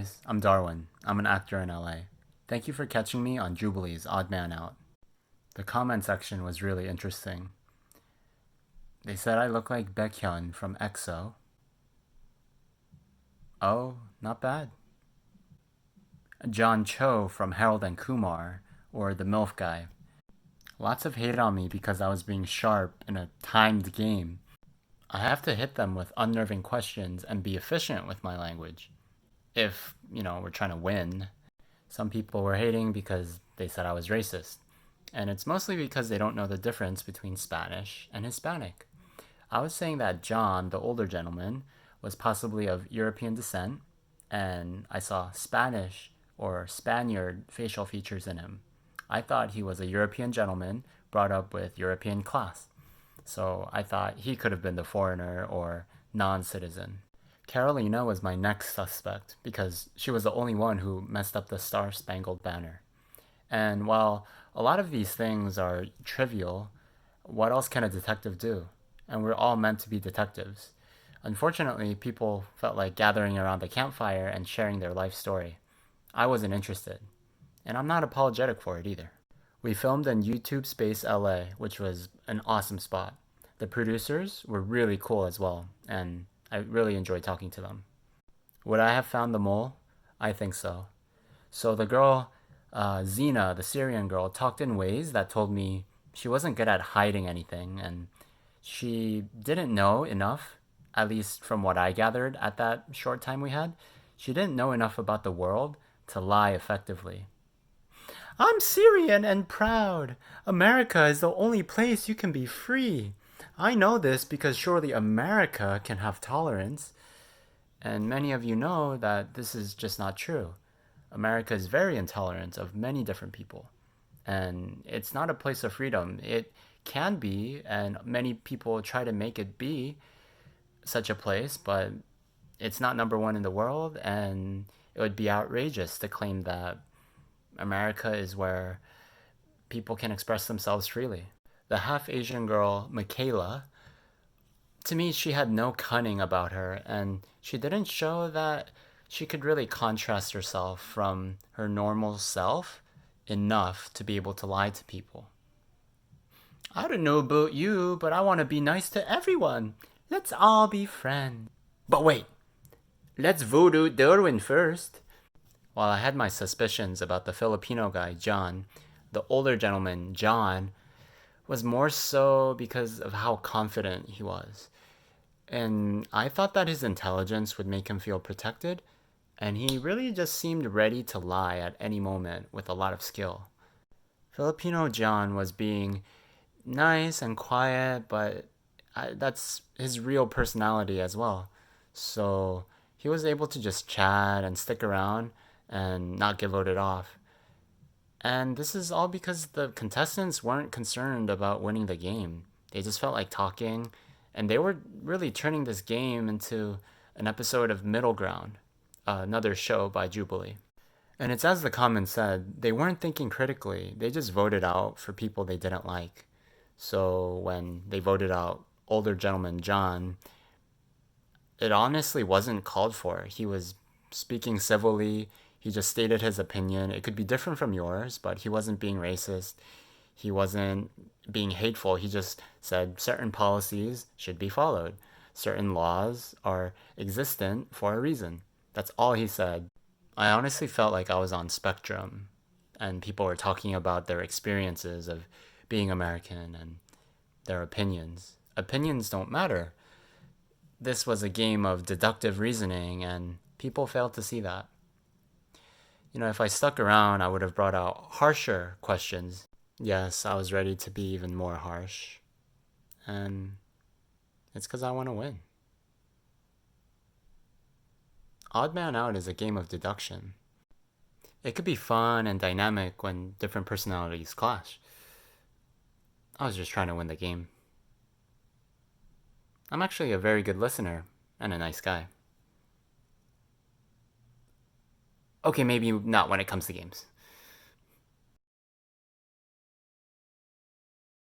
guys, I'm Darwin. I'm an actor in LA. Thank you for catching me on Jubilee's Odd Man Out. The comment section was really interesting. They said I look like Baekhyun from EXO. Oh, not bad. John Cho from Harold and Kumar, or the MILF guy. Lots of hate on me because I was being sharp in a timed game. I have to hit them with unnerving questions and be efficient with my language. If, we're trying to win. Some people were hating because they said I was racist. And it's mostly because they don't know the difference between Spanish and Hispanic. I was saying that John, the older gentleman, was possibly of European descent, and I saw Spanish or Spaniard facial features in him. I thought he was a European gentleman brought up with European class. So I thought he could have been the foreigner or non-citizen. Carolina was my next suspect because she was the only one who messed up the Star-Spangled Banner. And while a lot of these things are trivial, what else can a detective do? And we're all meant to be detectives. Unfortunately, people felt like gathering around the campfire and sharing their life story. I wasn't interested. And I'm not apologetic for it either. We filmed in YouTube Space LA, which was an awesome spot. The producers were really cool as well, and I really enjoyed talking to them. Would I have found the mole? I think so. So the girl, Zena, the Syrian girl, talked in ways that told me she wasn't good at hiding anything, and she didn't know enough, at least from what I gathered at that short time we had. She didn't know enough about the world to lie effectively. I'm Syrian and proud. America is the only place you can be free. I know this because surely America can have tolerance. And many of you know that this is just not true. America is very intolerant of many different people. And it's not a place of freedom. It can be, and many people try to make it be such a place, but it's not number one in the world, and it would be outrageous to claim that America is where people can express themselves freely. The half Asian girl, Michaela, to me, she had no cunning about her, and she didn't show that she could really contrast herself from her normal self enough to be able to lie to people. I don't know about you, but I want to be nice to everyone. Let's all be friends. But wait, let's vote out Darwin first. While I had my suspicions about the Filipino guy, John, the older gentleman, John, was more so because of how confident he was. And I thought that his intelligence would make him feel protected, and he really just seemed ready to lie at any moment with a lot of skill. Filipino John was being nice and quiet, but that's his real personality as well. So he was able to just chat and stick around and not get voted off. And this is all because the contestants weren't concerned about winning the game. They just felt like talking, and they were really turning this game into an episode of Middle Ground, another show by Jubilee. And it's as the comments said, they weren't thinking critically. They just voted out for people they didn't like. So when they voted out older gentleman John, it honestly wasn't called for. He was speaking civilly. He just stated his opinion. It could be different from yours, but he wasn't being racist. He wasn't being hateful. He just said certain policies should be followed. Certain laws are existent for a reason. That's all he said. I honestly felt like I was on Spectrum, and people were talking about their experiences of being American and their opinions. Opinions don't matter. This was a game of deductive reasoning, and people failed to see that. If I stuck around, I would have brought out harsher questions. Yes, I was ready to be even more harsh. And it's because I want to win. Odd Man Out is a game of deduction. It could be fun and dynamic when different personalities clash. I was just trying to win the game. I'm actually a very good listener and a nice guy. Okay, maybe not when it comes to games.